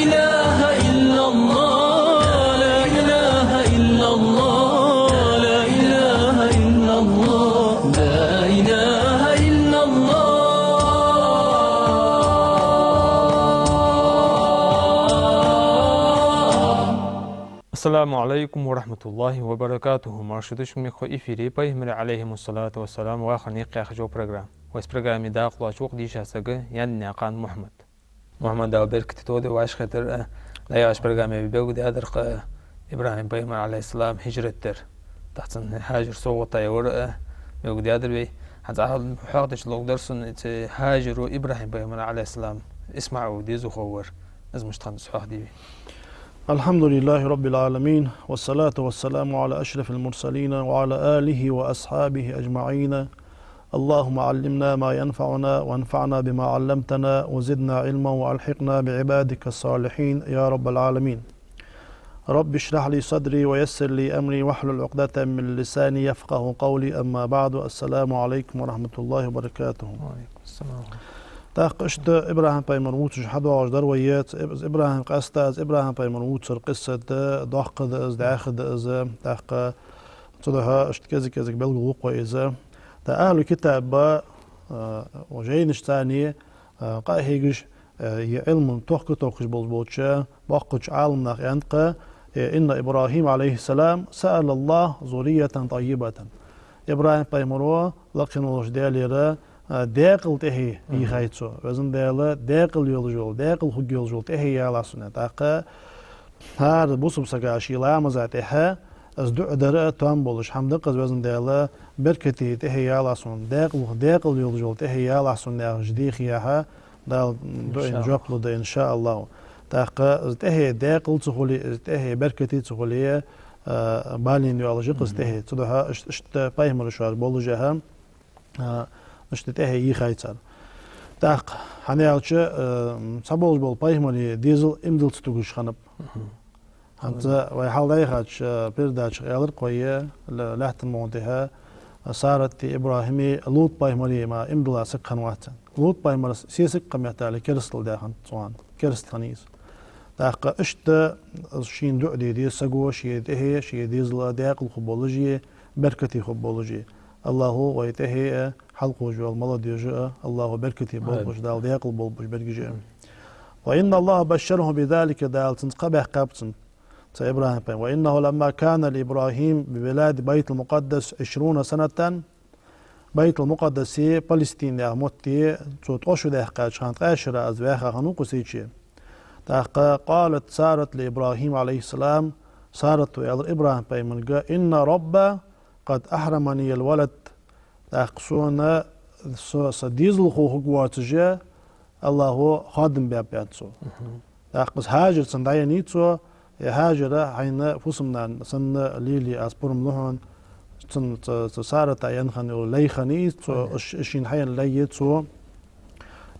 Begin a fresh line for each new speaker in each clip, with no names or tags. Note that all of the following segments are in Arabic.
إله إلا الله، لا إله إلا الله، لا إله إلا الله، لا إله إلا الله.
Assalamu alaikum wa rahmatullahi wa barakatuhu. Marshudishmi kho ifiri paihmir alayhimu salatu wassalam wa khani qiyaqjo program. Was programi da qlashوق دي شاسغه يعني نقان محمد بركت تود واش خطر لا ياش برنامج بيبود ادر ابراهيم بيغمبر عليه السلام هجرتر تحسن هاجر صوت يور بيبود ادر بي حتى حقدش لو درسن هاجر ابراهيم بيغمبر عليه السلام اسمعوا دي زخور از مشتخن صح دي.
الحمد لله رب العالمين والصلاة والسلام على أشرف المرسلين وعلى آله وأصحابه أجمعين. اللهم علمنا ما ينفعنا وانفعنا بما علمتنا وزدنا علما وألحقنا بعبادك الصالحين يا رب العالمين. رب اشرح لي صدري ويسر لي أمري واحلل عقدة من لساني يفقه قولي. أما بعد، السلام عليكم ورحمة الله وبركاته.
وعليكم السلام.
تاقشت إبراهيم بايمروت حدواش درويات إبراهيم قاستاز إبراهيم بايمروت قصة ضحك از داخد از تاق صدها اشتكازك كازك بلغ وقوة إذا تأهل كتاب وجينش تاني قاهيجش علم توقش بوزبوتشا باقش عالم ناخ ينتقى إن إبراهيم عليه السلام سأل الله ذرية طيبة. إبراهيم بايمرو لقن وش داليرا داقل تهي يخايتسو وزن دالا داقل يولجول داقل خج يولجول تهي يالاسونه تاقى هار بوسب سقاشي لا مزاتها از دعدر تام بولش حمدق از وزن دالا بركتي تهي يالاسون داقل يولجول تهي يالاسون جديخ ياها دال دعين جوقلو دا إن شاء الله تاقى تهي داقل تخولي تهي بركتي تخولي بالين يولجق از تهي تدوها اشت بايمر شوار بولجها اشتتاه يخايتر تاق حنيالش صبولج بول بايمري ديزل امدل تتوغش خنب انت ويحال دايخاتش بيرداتش غيالر قوية لحت المونتها صارت ابراهيمي لوط بايمري ما امدل سقن واتن لوط بايمر سيسق قميتالي كرستل داخن صوان كرست خنيس تاق اشت شين دعدي دي سقو شي دهي شي ديزل داقل خبولوجي بركتي خبولوجي الله ويتهي حلقه جو الملد يجاء الله بركتي بولبش دال ديقل بولبش برجاء. وإن الله بشره بذلك دال تنقبح قابتن إبراهيم. وإنه لما كان لإبراهيم ببلاد بيت المقدس 20 سنة بيت المقدس فلسطين يا موتي صوت أشو ده قاش خانت عشرة أزواخ خنوق سيتشي قالت سارت لإبراهيم عليه السلام سارت ويالر إبراهيم بيمن إن رب قد أحرمني الولد تاقصونا صديزل خو هجواتجا الله خادم بيابياتسو تاقص هاجر صندايا نيتسو هاجر حين فوسمنا سن ليلي أسبرم لهن سن سارة ينخن ليخني اشين حين ليتسو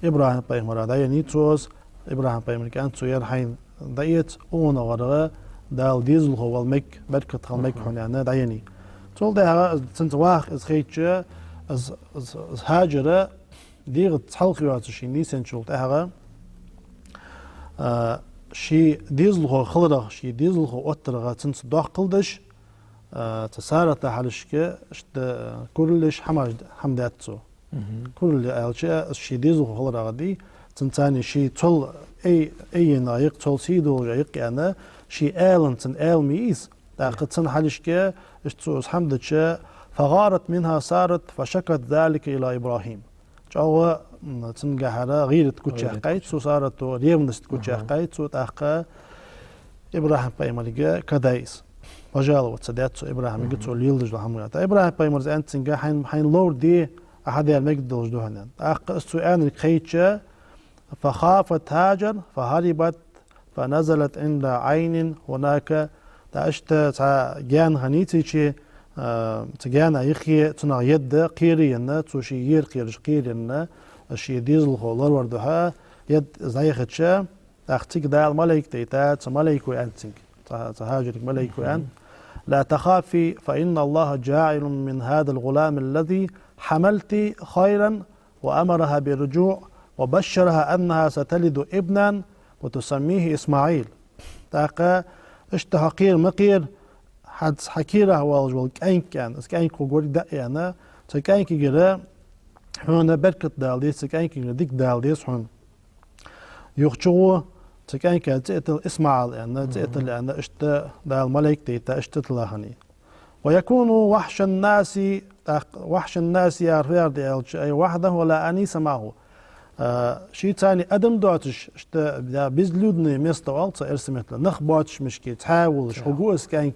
إبراهيم بايمرا دايا نيتسوز إبراهيم بايمر كانتسو يرحين دايت اونا ورغا دال ديزل خو والمك بركة خالمك هنا دايني تول ده سنت واخ از خيتش از هاجره ديغ تحلقيات شي نيسن شول ده شي ديزل خو خلرغ شي ديزل خو اوترغ سنت داخلدش تسارت حلشك اشت كلش حمداتسو كل الشيء شي ديزل خو خلرغ دي تنتاني شي تول اي نايق تول سيدو جايق يعني شي النتن الميز تاقتن حلشك اشتسوس حمدتش فغارت منها سارت فشكت ذلك إلى إبراهيم. جوا تنجحرا غيرت كوتشا قايت سو سارت ريمنست كوتشا قايت سو تاقا إبراهيم بايماليجا كدايس. وجالو تصدقت سو إبراهيم قلت سو ليلدج لحمرات. إبراهيم بايمرز أنت تنجح حين لور دي أحد المجد دلج دهنان. تاقا سو أن خيتشا فخافت هاجر فهربت فنزلت عند عين هناك تاشت جان هنيتشي تجانا يخي تنا يد قيرينا تشي ير قيرش قيرنا شي ديزل خولر وردها يد زايختشا تختك دال ملائكة تات ملائكة أنتك تهاجرك ملائكة أنت لا تخافي فإن الله جاعل من هذا الغلام الذي حملت خيرا وأمرها بالرجوع وبشرها أنها ستلد ابنا وتسميه إسماعيل. تاقا اشتهقير مقير حد حكيره والجول كأين كان كأين كوجول دقيقة تكأين كجرا هنا بركة دالديس تكأين كجرا ديك دالديس هون يخشوا تكأين كتأتل إسماعيل يعني تأتل لأن اشت دال ملك تيتا اشتتلهني ويكون وحش الناس يا رياض أي وحده ولا أنيس معه. شيء ثاني أدم دوتش بيزلودني مستوالت إرسمت له نخباتش مشكي تحاول حقوق كأنك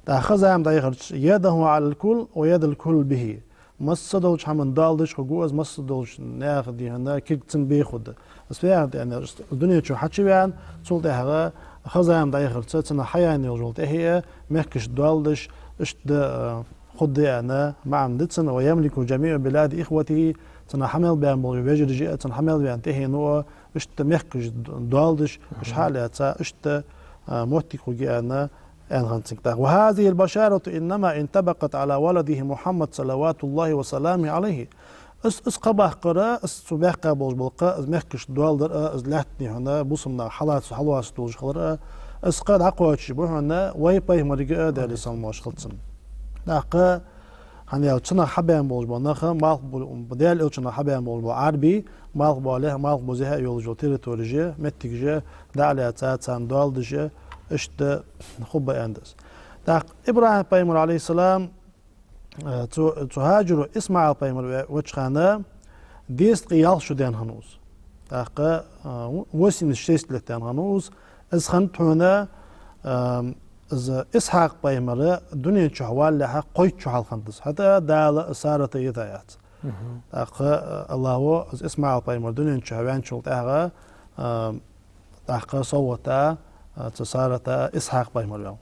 تأخذ عم دايخرج يده على الكل ويد الكل به مصدوش هم دالدش حقوق مصدوش ناخذ دي هنا كيك تنبيخد بس فيها يعني الدنيا شو حتشي بيان صوت هذا أخذ عم دايخرج تنا حياني وجولت هي مهكش دالدش خد أنا مع مدتسن ويملك جميع بلاد إخوته تنا حمل بيان بولي بيجر جاء تنا حمل بيان تهي نوع اشت مهكش دالدش اش حالة اشت موتي خوجي أنا وهذه البشارة إنما انطبقت على ولده محمد صلوات الله وسلامه عليه. اس قبح قراء اس صباح قابوز بالقاء اس مهكش دوال در اس لحتني هنا بوصمنا حالات حلوة ستوج خلرا اس قاد عقوات شبه هنا ويباي مريقا دالي سلماش خلصن داقا هني الچنا حبان بولج بناخه مال بدال الچنا حبان بولج عربي مال باله مال بوزها يولجو تيريتوريجي متيجي دالي تاتان دوال دجي اشت خبا اندس داق ابراهيم بايمر عليه السلام تهاجر اسماعيل بايمر وچخانه ديست قيال شدان هنوز داق وسين الشيست لتان هنوز از خنت هنا از اسحاق بايمر دنيا چحوال لها قوي چحال خندس حتى دال سارته يدايات داق الله از اسماعيل بايمر دنيا چحوان چولت اغا داق صوتا تصارت إسحاق بايمر يوم.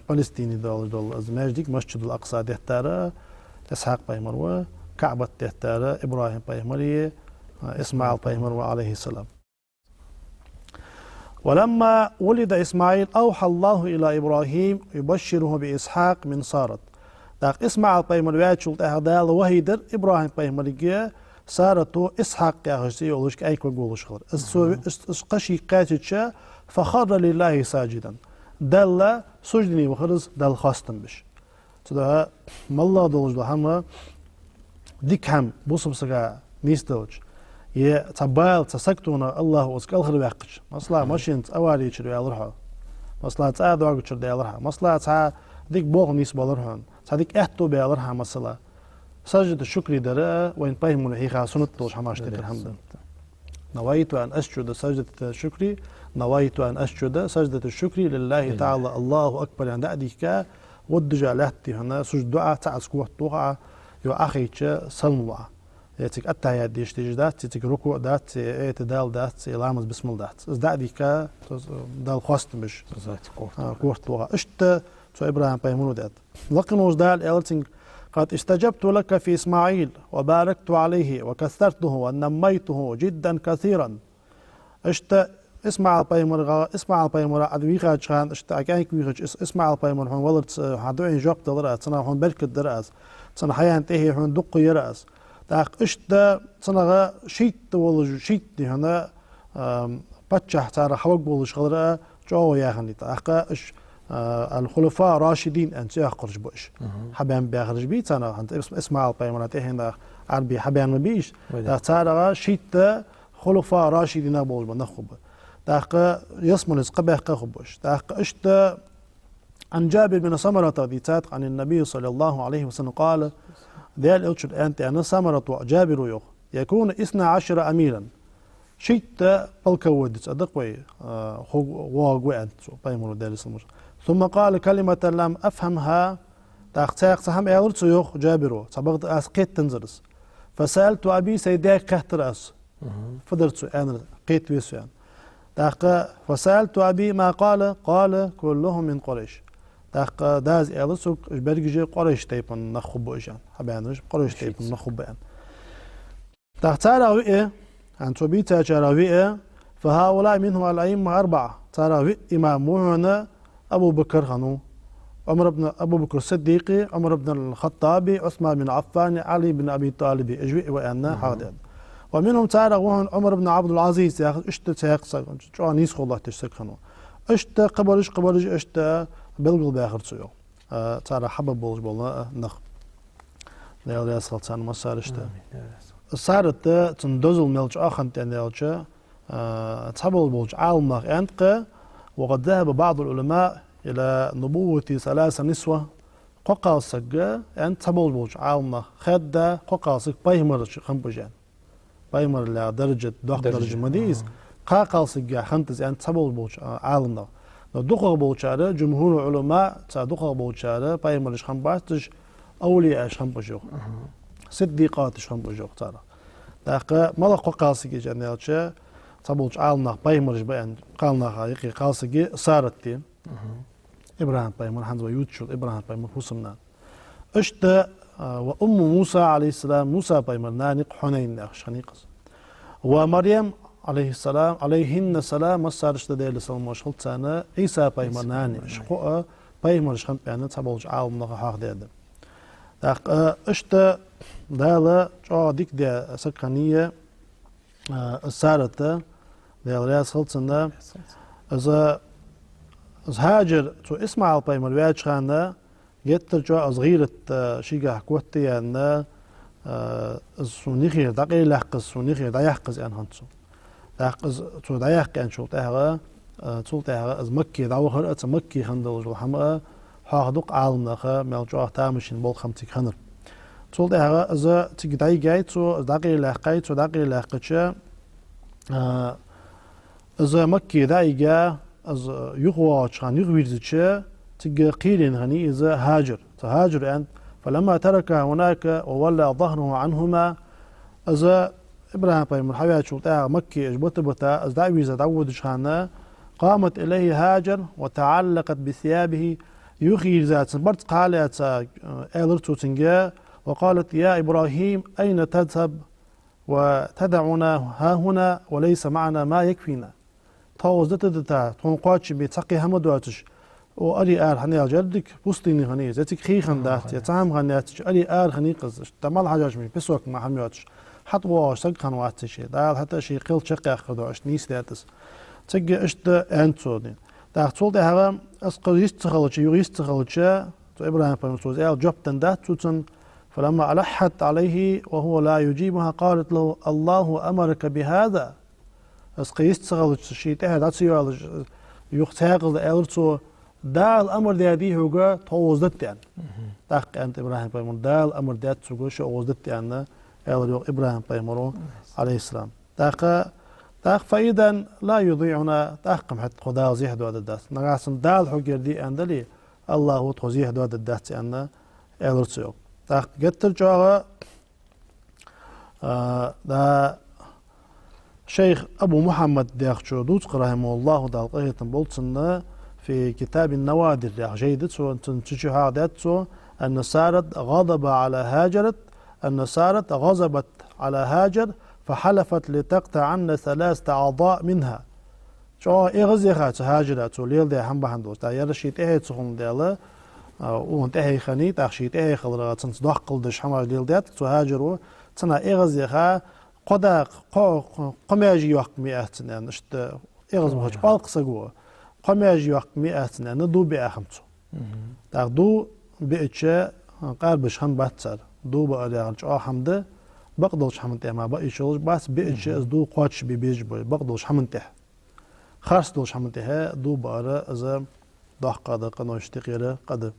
فلسطيني دول از مجدك مسجد الأقصى دهتارة إسحاق بايمر وكعبة دهتارة إبراهيم بايمري إسماعيل بايمر عليه السلام. ولما ولد إسماعيل أوحى الله إلى إبراهيم يبشره بإسحاق من سارت. داق إسماعيل بايمر وياتشلت أهدال وهيدر إبراهيم بايمري سارتو إسحاق ياغشتي يولوشك أيك وقولوش خلر قشي قاتشا فخر لله ساجدا دل سجدني وخرز دل خاستن بش تدا مالله دولج هم ديك هم بوصم سقا نيس دولج يه تبايل تسكتونا الله وسكال خر باقش مصلا ماشين اوالي يشري يالرها مصلا تا دوغ يشري يالرها مصلا تا ديك بوغ نيس بالرهن تا ديك احتو بيالرها مصلا سجد الشكر درا وين باهم الحقيقة سنة توش حماش تكر الحمد. نويت أن أسجد سجدة الشكر نويت أن أسجد سجدة الشكر لله تعالى الله أكبر عند أديك ودجا لهتي هنا سجد دعاء تعسكوه طوعة يو أخيك سلموا يتك التحيات ديش تجدات يتك ركوع دات اعتدال دات لامز بسم الله دات از دعديك دال خواست مش كوه طوعة اشت تو إبراهيم بايمونو دات لقنوز دال إلتنج قد استجبت لك في إسماعيل وباركت عليه وكثرته ونميته جدا كثيرا اشت اسمع بايمر ادويغا جان اشت اكايك ويغج اسمع بايمر هون ولد هادوين جوب دلراس سنا هون بركت دراس سنا حيان تهي هون دق يراس داق اشت سنا شيت ولج شيت هنا باتشح ترى حوق بولش خضراء جو ياغني داق اش الخلفاء راشدين أنت يخرج بوش حبيان بيخرج بيت أنا أنت اسمع البيمانات هنا عربي حبيان ما بيش ترى شيت خلفاء راشدين بول بنخب داق يسمون قبه قبوش داق اشت عن جابر بن سمرة ذيتات عن النبي صلى الله عليه وسلم قال ديال أوتشد أنت أنا سمرة جابر يخ يكون 12 أميرا شيت بالكودت أدقوي واقوي أنت بيمانو ديال اسمه ثم قال كلمة لم أفهمها تاقتاق سهم أيورت يخ جابرو سبقت أسقيت تنزرس فسألت أبي سيداك كهترأس فدرت أنا قيت ويسوان تاق فسألت أبي ما قال كلهم من قريش تاق داز أيلسوك برجي قريش تيبن نخب إجان حبانش قريش تيبن نخب إجان تاق تراوي عن توبيتا تراوي فهؤلاء منهم الأئمة 4 تراوي إمامهنا أبو بكر خنو أبو بكر الصديقي عمر بن الخطاب عثمان بن عفان علي بن أبي طالب أجوئ وأنا حاضر ومنهم تعالى وهن عمر بن عبد العزيز ياخذ اشت تيقص شو نيس والله تشتكنوا اشت قبرج اشت بلغل باخر سيو تعالى حبب بولج بالله نخ لا لا سلطان مسار اشت صارت تندزل ملج اخن تنلج تحبل بولج عالمخ انتق وقد ذهب بعض العلماء الى نبوة 3 نسوة قوقاسق ان تحبل بولج عالمخ خد قوقاسق بايمر خنبجان بايمر لا درجة درجة مديس قاقاسق خنتز ان تحبل بولج عالمنا دخل بولجاره جمهور العلماء دخل بولجاره بايمر خنباتش أولياء خنبجو صديقات خنبجو ترى داق مالا قوقاسق جنالچه تبولج عالنا بايمر بان قالنا حقيقي قاسق صارت إبراهيم بايمر حنز ويوتشل إبراهيم بايمر حسمنا اشت وأم موسى عليه السلام موسى بايمر نانق حنين ناخش خنيقز ومريم عليه السلام عليهن السلام مسارشت ديل سلام وشلت سنة عيسى بايمر ناني شقوة بايمر شخن بأن تبولج عالنا حق ديد داق اشت دالا جا ديك دي سكانية السارة ديال رياس خلصنا إذا هاجر تو إسماعيل بايمر وياج خانة جت جو صغيرة شيء حكوتي أن السونيخي دقي لحق السونيخي دايحقز أن هنسو دايحقز تو دايحق أن شو تهرا تو تهرا از مكي داوخر أت مكي خندل جو حما حاضق عالم نخا ملجوا تامشين بول خمتي خنر تو تهرا از تيجي جاي تو دقي لحقي تو دقي لحقتش از مكي دايجا از يقوى شان يغويرزتش تيجي قيلين هني از هاجر تهاجر أنت فلما ترك هناك وولى ظهره عنهما از إبراهيم بايمر حياة شلتها مكي إجبت بتا از دعويزة دعود شانه قامت إليه هاجر وتعلقت بثيابه يخي ذات برت قالت إلرتو تنجا وقالت يا إبراهيم أين تذهب وتدعنا ها هنا وليس معنا ما يكفينا توزدت دتا تنقاتش بتقي همدواتش وأري آر خني جردك بوستيني خني زتك خي خندات يتعام خنياتش أري آر خني قزش تمال حاجاش مي بسوك ما حمياتش حط واش سق خنواتش دال حتى شي قيل شقي أخذوش نيس داتس تجي اشت أنتودين داخل ده هذا أسقط يستخلش يستخلش تو إبراهيم فمسوز جبتن دات توتن فلما ألحت عليه وهو لا يجيبها قالت له الله أمرك بهذا أسقط يستخلش شيء تهدأ سيال يختاقل ألرتو دال أمر دي هوجا توزدت يعني داق أنت إبراهيم فمن دال أمر دات سوجا شو وزدت يعني ألر إبراهيم فمرو عليه السلام داق فإذا لا يضيعنا داق محت خدا زيه دو الدات نقاسم دال حجر دي أندلي الله توزيه دو الدات أن ألرتو داق قتل جوا دا شيخ أبو محمد داخشو دوت رحمه الله دال قهية بولتسن في كتاب النوادر يا جيدت سو تنتشي هادت سو أن سارت غضب على هاجرت أن سارت غضبت على هاجر فحلفت لتقطع عنا 3 أعضاء منها شو إغزي خات هاجرت وليل ده هم بهندوس تا يرشيت إيه تخون ديلا وانت إيه خني تخشيت إيه خلرا تنصدق قلدش حمار ليل ده تو هاجروا تنا إغزي خا قدا قماجي وقت 100 سنة نشت إغز مهج بالقصقوا قماجي وقت 100 سنة ندو بأخمسو دو بيتشا قاربش هم باتسر دو بقى جا حمده بقدرش حمنته ما بقى يشوش بس بيتشا دو قاتش بيبيج بقى بقدرش حمنته خاص دوش حمنته دو بقى إذا ضحك هذا قناة اشتغيره قد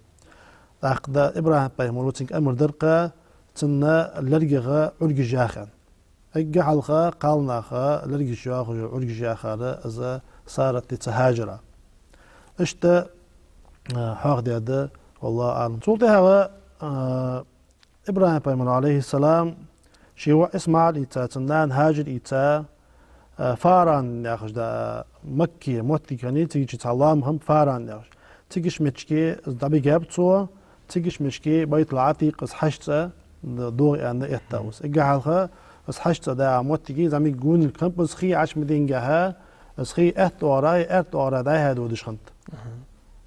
داقدا إبراهيم بايمولوتينك أمر درقة تنا لرجع عرج جاخن أجا حلقة قالناخا لرجع جاخ عرج جاخره إذا صارت تهاجرة اشتا حاق دياده والله أعلم صوتها إبراهيم بايمول عليه السلام شيوا إسماعيل إيتا تنان هاجر إيتا فاران ياخش دا مكي موتي كاني تيجي تعلام هم فاران ياخش تيجيش مشكي دبي جابتو تيجيش مشكي بيت العتيق اس حشتا دوري أن يتاوس إجا حلقة اس حشتا دا موتي زمي جون الكامبس خي عش مدينجها اس خي ات وراي دا هادو دشخنت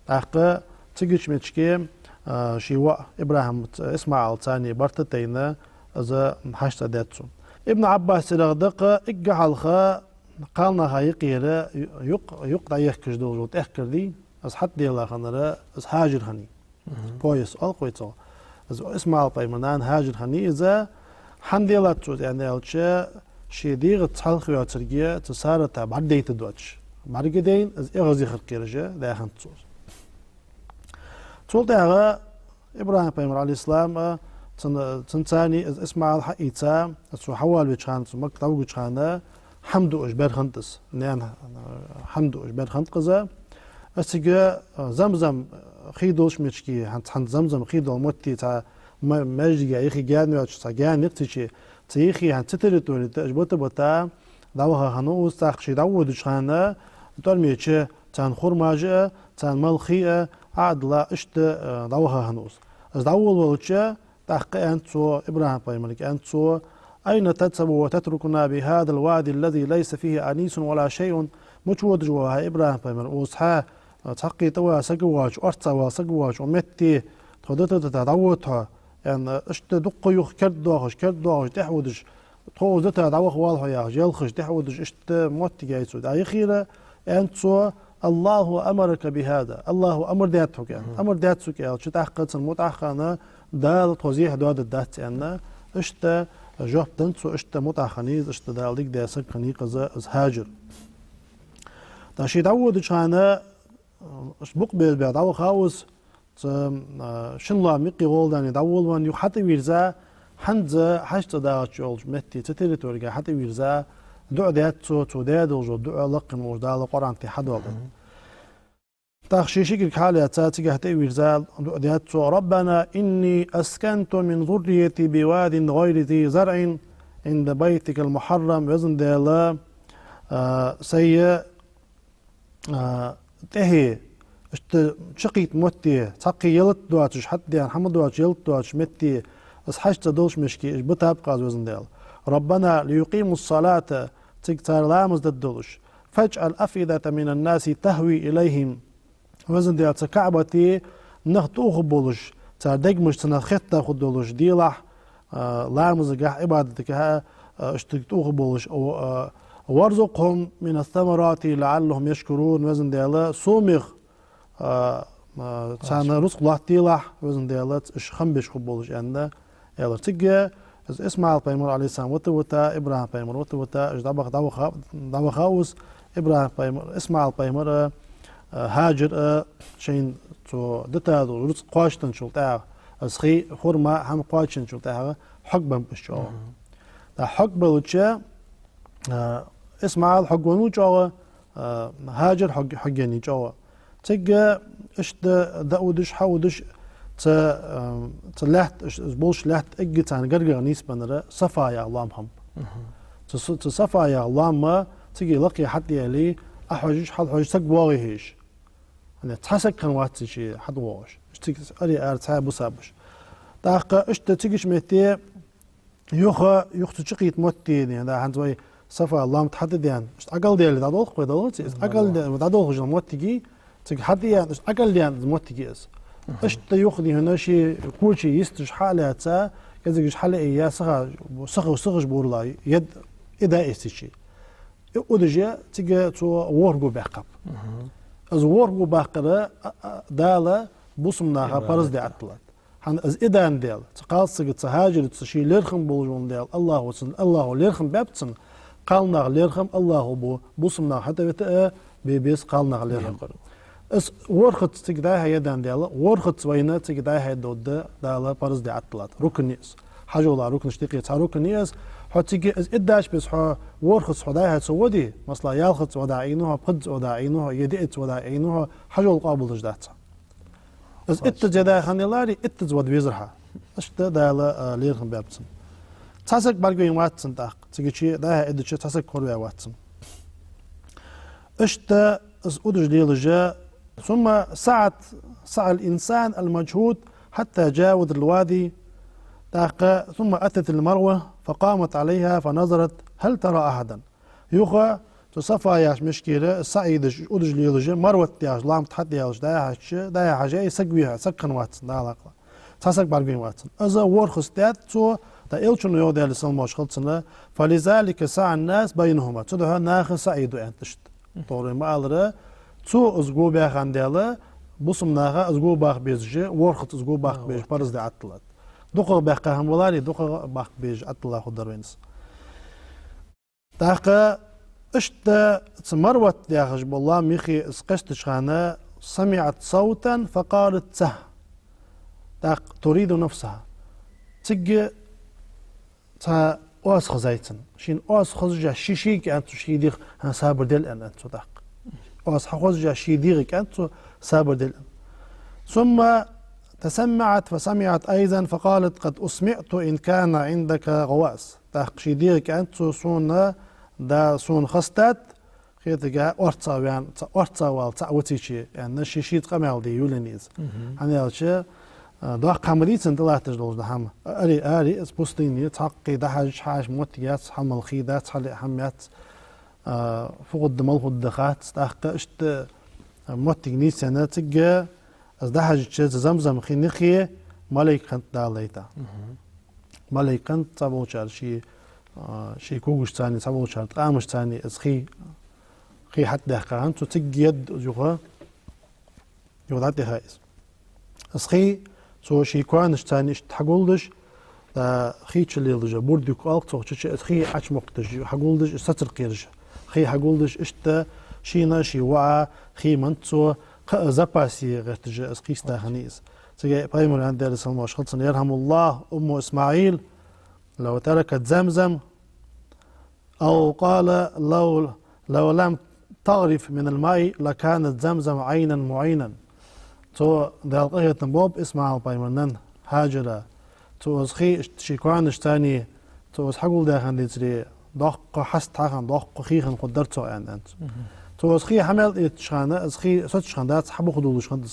أخا تيجيش مشكي شيوا إبراهيم إسماعيل ثاني برتتينا إذا حشتا داتسو ابن عباس رغدق إجعلها قالنا هاي قيرة يقطع يحكش دول وتأخر دي أز حد ديلا خنرا أز هاجر خني كويس القويتو أز اسمع البيمنان هاجر خني إذا حنديلا تود يعني ألشة شديغ تصالح وياترجيا تسارة بعد ديت دوتش بعد كدين أز إغزي خرقيرجة ده خنتصور تقول تاغا إبراهيم بيمر عليه السلام تنتاني أز اسمع الحقيقة أسو حوال بيتشان سو مكتب بيتشان حمد أجبر خنتس نعم حمد أجبر خنتقزة أسيجا زمزم خيدوش مشكي حنت زمزم خيدو موتي تا مجدي يخي جانو تا جان نقتشي تيخي حنت تتريتوري تجبوت بوتا داوها هنو استخشي داود شانا ترميتش تان خرماجة تان ملخية عدلا اشت داوها هنوس از داول ولتش تحقق أنتو إبراهيم بايملك أنتو أين تذهب وتتركنا بهذا الوادي الذي ليس فيه أنيس ولا شيء مجود جواها إبراهيم بايمل وصحا تحقي توا سقواج أرتا وسقواج ومتي تخدت تدعوتها يعني اشت دق يخ كردوغش تحودش تخوزت دعوخ والها يا جلخش تحودش اشت موتي جايسو دا يخيرة أنتو الله أمرك بهذا الله أمر داتك يعني أمر داتك يعني شو تحقق المتأخرة دال توزيح دواد الدات يعني اشت جوب تنسو اشت متأخنيز اشت دالديك داسك خنيقة از هاجر داشي داود شانا بق بيدعو خاوس شنلا ميقي غولداني داول وان يو حتى ويرزا حنزا حشت داغت جولج متي تتريتوريغا حتى ويرزا دعو داتسو تو دادلجو دعو لقم وجدال قران تي حد والد تخشيشك الحالة تاتيك حتى ويرزا دعو داتسو ربنا إني أسكنت من ذريتي بواد غير ذي زرع عند بيتك المحرم وزن دالا سي تهي اشت شقيت موتي تقي يلت دواتش حتى يعني حمد دواتش يلت دواتش متي بس حاجة دوش مشكي بتابقى وزن دال ربنا ليقيموا الصلاة تكتار لامز ددولش فاجعل أفئدة من الناس تهوي إليهم وزن دال تكعبتي نخطوخ بولش تدقمش تنخطة خدولش ديلح لامز قاح عبادتك ها اشتكتوخ بولش وارزقهم من الثمرات لعلهم يشكرون وزن دال صومخ تانا رزق الله ديلح وزن دال اش خنبش خبولش عندنا يلا تيجي اسماعيل بايمر عليه السلام وتا ابراهيم بايمر وتا اش دابا خاوس ابراهيم بايمر اسماعيل بايمر هاجر شين تو دتا رزق قاشتن شلتا اسخي خرما هم قاشتن شلتا حقبا بشو دا حقبا وتشا اسماعيل حقونو جوا هاجر حقني جوا تيجي اش داودش حودش تلحت بولش لحت اجتان قرقر نيسبة نرى صفا يا الله مهم تصفا يا الله ما تجي لقي حد يلي أحوجش حد حوج سق واغيهش يعني تحسك كان واتي شيء حد واغش اشتك أري أرتها بسابش داقة اشت تجيش متى يخ تشقيت موتي يعني ده عندوي صفا الله متحدد يعني أقل ديال دادول خوي دادول أقل دادول خوي موتي تجي حد يعني أقل يعني موتي إس اشت يخدي هنا شيء كل شيء يستش حالة تا كذا يش حالة إياه صغش بورلا يد إذا إستشي ودجا تيجي تو ورقو باقب از ورقو باقرة دالة بوسمناها برز دي عطلت حن از إدان ديال تقال سجد تهاجر تشي ليرخم بولجون ديال الله وسن الله ليرخم بابتسن قالنا ليرخم الله بوسمنا حتى بتا بيبيس قالنا ليرخم اس ورخت تقداها يدان ديالا ورخت وينا تقداها دود دالا برز دي عطلات ركنيس حاجه ولا ركن اشتقي تاع ركنيس حتى از اداش بس ورخت حداها سودي مثلا يالخت وداعينها قد وداعينها يدئت وداعينها حاجه القابل جدات از اتجدا خنيلاري اتزود ويزرها اشت دالا ليرخم بابتن تاسك برغوين واتسن تاق تيجي داها ادش تاسك كوريا واتسن اشت از ادج ديلجا ثم سعى الإنسان المجهود حتى جاوز الوادي ثم أتت المروة فقامت عليها فنظرت هل ترى أحدا يوخا تصفى ياش مشكلة السعيد أدج ليلجا مروة ياش لام تحت ياش دايا حاجة يسقويها سكن واتسن دا علاقة تاسك بارقين واتسن أزا ورخص تات تو تا إلشون يودي على سلموش خلصنا فلذلك سعى الناس بينهما تدها ناخ سعيد أنتشت طوري ما ألره تو أزجو بيخ عندله بصم ناخ أزجو باخ بيجي ورخت أزجو باخ بيج برز دي عطلت دقة باخ هم ولاري دقة باخ بيج عطلا خدر وينس تاخ اشتا تمروت يا خجب الله ميخي اسقشت شخانة سمعت صوتا فقالت ته تاخ تريد نفسها تجي تا أوس خزايتن شين أوس خزجة شيشيك أنتو شيديق هن سابر دل أن أنتو داق أوس خزجة شيديق أنتو سابر دل ثم تسمعت فسمعت أيضا فقالت قد أسمعت إن كان عندك غواس تاق شيديق أنتو سون دا سون خستات خيتجا أرتصاويان أرتصاوال تعوتيشي يعني شيشيت قمال دي يولنيز هني ألشي ده قمري سنتلا تجلوز ده أري اسبوستيني تحقي ده حاج موتيات حمل خيدات حلي حميات فقد دمال خد دخات تحقي اشت موتيني سنة تجا از ده حاج چیز زمزم خینخیه مالک خنت دالیتا مالک خنت تابو چار شی کوگوش تانی تابو چار قامش تانی از خي حد دهقان تو تجي يد جوها يودات هايز از خي تو شي كوانش تاني تحقولدش دا خيتش اللي لجا بوردك ألق تو تشي خي عش مقتج حقولدش استر قيرج خي حقولدش اشتا شينا شي وعى خي منتو زباسي غتج اسقيستا خنيس تجي بايمون عند درس الماش خلصن يرحم الله أم إسماعيل لو تركت زمزم أو قال لو لم تغرف من الماء لكانت زمزم عينا معينا تو دالقية بوب اسمع بايمونن هاجرة تو اسخي شيكوانش تاني تو اسحقول داخن ديتري دق حست حقن دق خيخن قدرتو يعني انت تو اسخي حمل يتشخانه اسخي سوتشخان دات حبو خدولش خند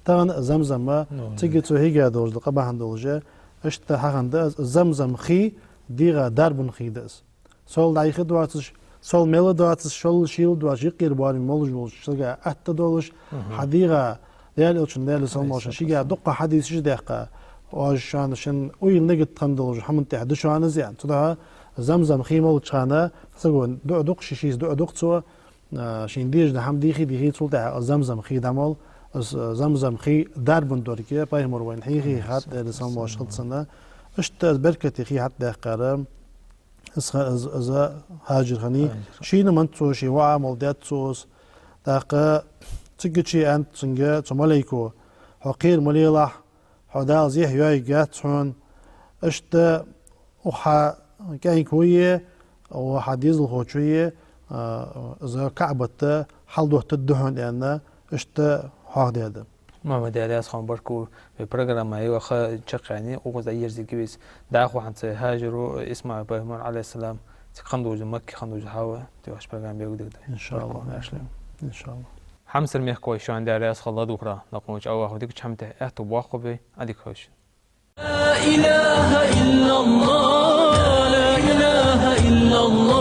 تغن زمزم ما تيجي تو هيجا دوز قبا هندولجه اشت حقن ده زمزم خي ديغا دربن خي دس سول دايخ دواتش سول ميل دواتش شول شيل دواتش يقير باري مولج شلغا ات دولش حديغا ديال الشن ديال سلموش شيغا دقه حديث شي دقه وشان شن ويل نجت تندولج حمن تحد شان زين تدا زمزم خي مول تشانه سغون دق شيش دق تو شين ديج ده هم ديخي ديخي تولتا زمزم خي دمال زمزم خي دربن دوركي باي مروين خي خات سلموش خلصنا اشت بركتي خي حتى دقه از هاجر خني شين منتو شي وا مولدات صوص داقه تجي أنت تنجا تمليكو حقير مليلح حدال زيه ياي جاتون اشتا وحا كاين كويه وحديز الخوشيه إذا كعبته حلدوه تدهن لأن اشتا حاق هذا
ما بدي أسخن بركو ببرنامج أيوة تشقعني وقت أيرزي كبيس داخو عن هاجروا اسمع إبراهيم عليه السلام تخندوج مكة خندوج هوا تواش برنامج بيقدر
إن شاء الله إن شاء الله
حمسر ميخ كوي شو عندي رأس خلا دوكرا نقوش أوه وديك شمته أهتو بواقبي أديك خوش
لا إله إلا الله لا إله إلا الله